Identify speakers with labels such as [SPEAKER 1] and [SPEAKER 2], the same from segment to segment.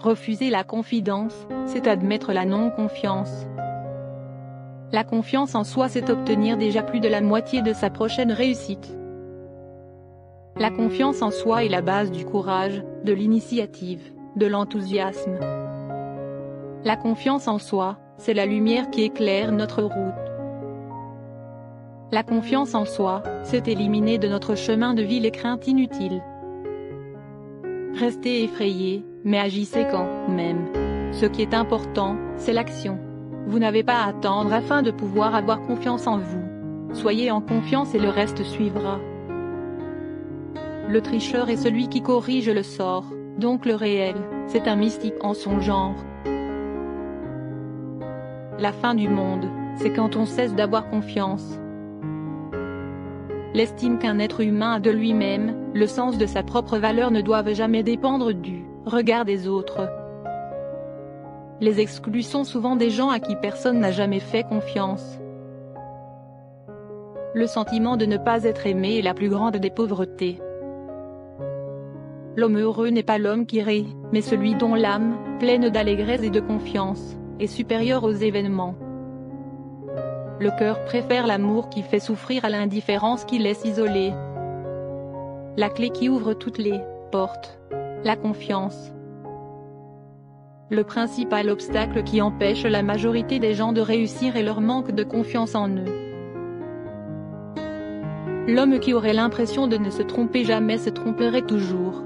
[SPEAKER 1] Refuser la confidence, c'est admettre la non-confiance. La confiance en soi, c'est obtenir déjà plus de la moitié de sa prochaine réussite. La confiance en soi est la base du courage, de l'initiative, de l'enthousiasme. La confiance en soi, c'est la lumière qui éclaire notre route. La confiance en soi, c'est éliminer de notre chemin de vie les craintes inutiles. Restez effrayé, mais agissez quand même. Ce qui est important, c'est l'action. Vous n'avez pas à attendre afin de pouvoir avoir confiance en vous. Soyez en confiance et le reste suivra. Le tricheur est celui qui corrige le sort, donc le réel, c'est un mystique en son genre. La fin du monde, c'est quand on cesse d'avoir confiance. L'estime qu'un être humain a de lui-même, le sens de sa propre valeur ne doivent jamais dépendre du regard des autres. Les exclus sont souvent des gens à qui personne n'a jamais fait confiance. Le sentiment de ne pas être aimé est la plus grande des pauvretés. L'homme heureux n'est pas l'homme qui rit, mais celui dont l'âme, pleine d'allégresse et de confiance, est supérieure aux événements. Le cœur préfère l'amour qui fait souffrir à l'indifférence qui laisse isoler. La clé qui ouvre toutes les portes, la confiance. Le principal obstacle qui empêche la majorité des gens de réussir est leur manque de confiance en eux. L'homme qui aurait l'impression de ne se tromper jamais se tromperait toujours.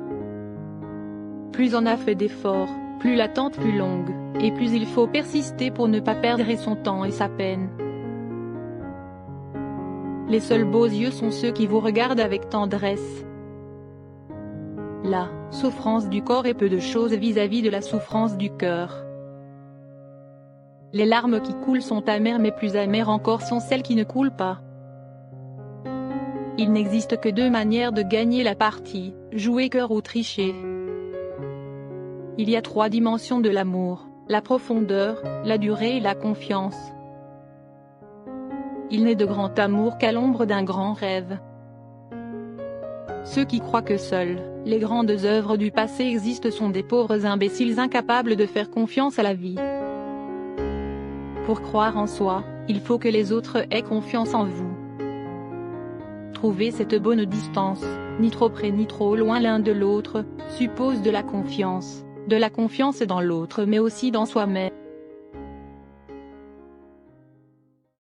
[SPEAKER 1] Plus on a fait d'efforts, plus l'attente fut longue, et plus il faut persister pour ne pas perdre son temps et sa peine. Les seuls beaux yeux sont ceux qui vous regardent avec tendresse. La souffrance du corps est peu de choses vis-à-vis de la souffrance du cœur. Les larmes qui coulent sont amères, mais plus amères encore sont celles qui ne coulent pas. Il n'existe que deux manières de gagner la partie, jouer cœur ou tricher. Il y a trois dimensions de l'amour, la profondeur, la durée et la confiance. Il n'est de grand amour qu'à l'ombre d'un grand rêve. Ceux qui croient que seules les grandes œuvres du passé existent sont des pauvres imbéciles incapables de faire confiance à la vie. Pour croire en soi, il faut que les autres aient confiance en vous. Trouver cette bonne distance, ni trop près ni trop loin l'un de l'autre, suppose de la confiance dans l'autre mais aussi dans soi-même.